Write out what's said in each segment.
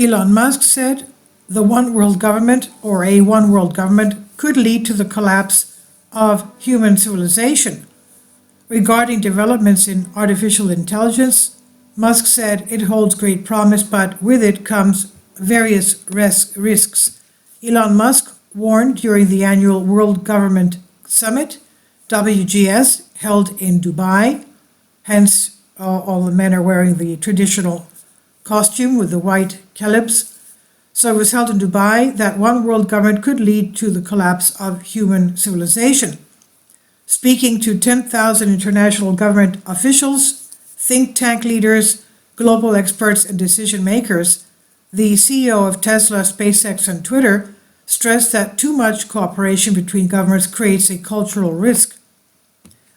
Elon Musk said the one world government, or a one world government, could lead to the collapse of human civilization. Regarding developments in artificial intelligence, Musk said it holds great promise, but with it comes various risks. Elon Musk warned during the annual World Government Summit, WGS, held in Dubai, hence all the men are wearing the traditional costume with the white kelebs. So it was held in Dubai that one world government could lead to the collapse of human civilization. Speaking to 10,000 international government officials, think tank leaders, global experts, and decision makers, the CEO of Tesla, SpaceX, and Twitter stressed that too much cooperation between governments creates a cultural risk.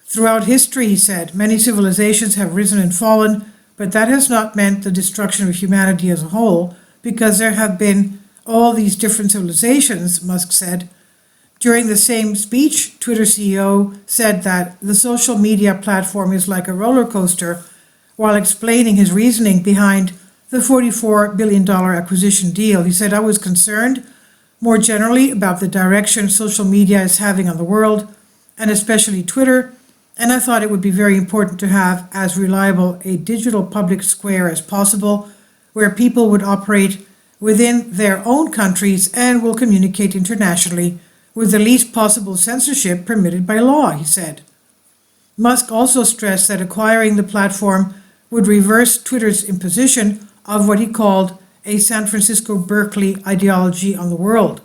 Throughout history, he said, many civilizations have risen and fallen, but that has not meant the destruction of humanity as a whole, because there have been all these different civilizations, Musk said. During the same speech, Twitter CEO said that the social media platform is like a roller coaster, while explaining his reasoning behind the $44 billion acquisition deal. He said, I was concerned more generally about the direction social media is having on the world, and especially Twitter, and I thought it would be very important to have as reliable a digital public square as possible, where people would operate within their own countries and will communicate internationally with the least possible censorship permitted by law, he said. Musk also stressed that acquiring the platform would reverse Twitter's imposition of what he called a San Francisco-Berkeley ideology on the world.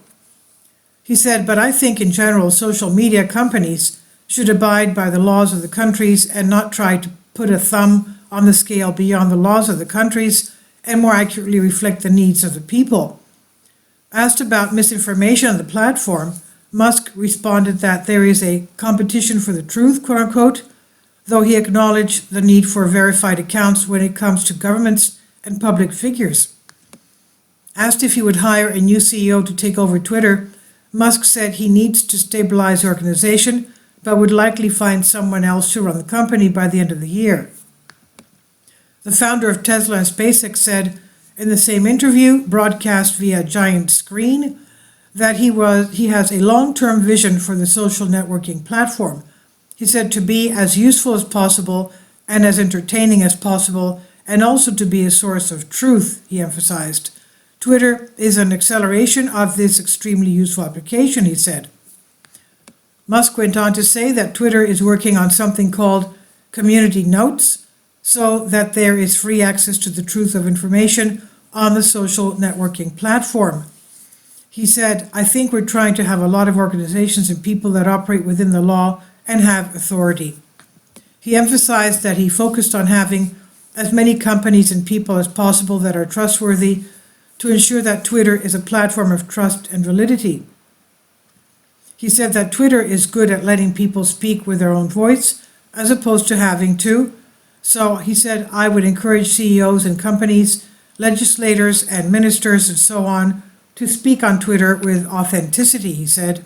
He said, but I think in general social media companies should abide by the laws of the countries and not try to put a thumb on the scale beyond the laws of the countries and more accurately reflect the needs of the people. Asked about misinformation on the platform, Musk responded that there is a competition for the truth, quote unquote, though he acknowledged the need for verified accounts when it comes to governments and public figures. Asked if he would hire a new CEO to take over Twitter, Musk said he needs to stabilize the organization, but would likely find someone else to run the company by the end of the year. The founder of Tesla and SpaceX said in the same interview, broadcast via giant screen, that he has a long-term vision for the social networking platform. He said to be as useful as possible and as entertaining as possible, and also to be a source of truth, he emphasized. Twitter is an acceleration of this extremely useful application, he said. Musk went on to say that Twitter is working on something called community notes, so that there is free access to the truth of information on the social networking platform. He said, I think we're trying to have a lot of organizations and people that operate within the law and have authority. He emphasized that he focused on having as many companies and people as possible that are trustworthy to ensure that Twitter is a platform of trust and validity. He said that Twitter is good at letting people speak with their own voice as opposed to having to. So he said, I would encourage CEOs and companies, legislators and ministers and so on to speak on Twitter with authenticity, he said.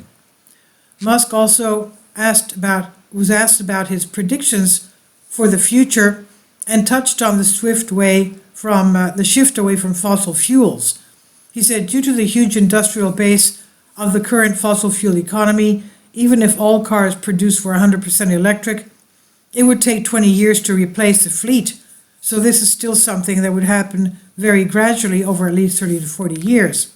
Musk also was asked about his predictions for the future and touched on the shift away from fossil fuels. He said, due to the huge industrial base of the current fossil fuel economy, even if all cars produced were 100% electric, it would take 20 years to replace the fleet. So this is still something that would happen very gradually over at least 30 to 40 years.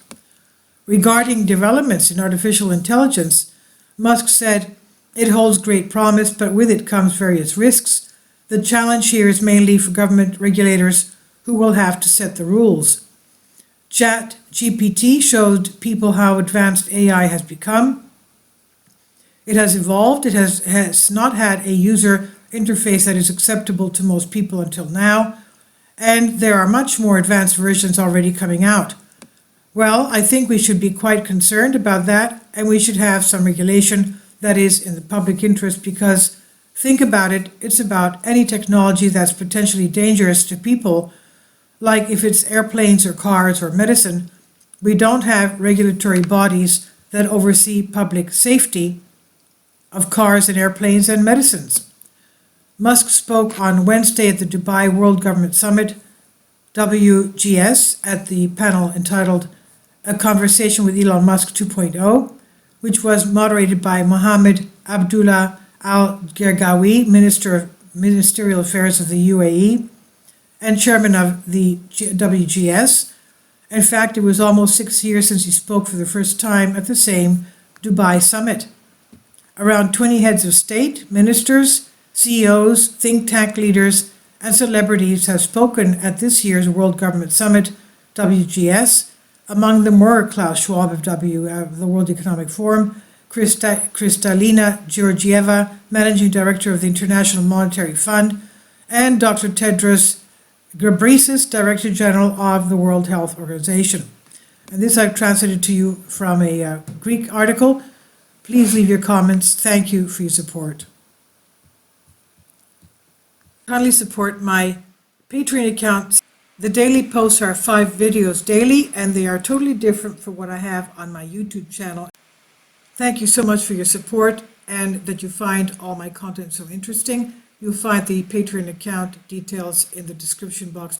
Regarding developments in artificial intelligence, Musk said, it holds great promise, but with it comes various risks. The challenge here is mainly for government regulators who will have to set the rules. ChatGPT showed people how advanced AI has become. It has evolved. It has not had a user interface that is acceptable to most people until now, and there are much more advanced versions already coming out. Well, I think we should be quite concerned about that, and we should have some regulation that is in the public interest, because think about it, it's about any technology that's potentially dangerous to people, like if it's airplanes or cars or medicine. We don't have regulatory bodies that oversee public safety of cars and airplanes and medicines. Musk spoke on Wednesday at the Dubai World Government Summit, WGS at the panel entitled A Conversation with Elon Musk 2.0, which was moderated by Mohammed Abdullah Al-Gergawi, Minister of Ministerial Affairs of the UAE and chairman of the WGS. In fact, it was almost 6 years since he spoke for the first time at the same Dubai summit. Around 20 heads of state, ministers, CEOs, think tank leaders, and celebrities have spoken at this year's World Government Summit, WGS. Among them were Klaus Schwab of the World Economic Forum, Kristalina Georgieva, Managing Director of the International Monetary Fund, and Dr. Tedros Ghebreyesus, Director General of the World Health Organization. And this I've translated to you from a Greek article. Please leave your comments. Thank you for your support. Kindly support my Patreon account. The daily posts are 5 videos daily, and they are totally different from what I have on my YouTube channel. Thank you so much for your support and that you find all my content so interesting. You'll find the Patreon account details in the description box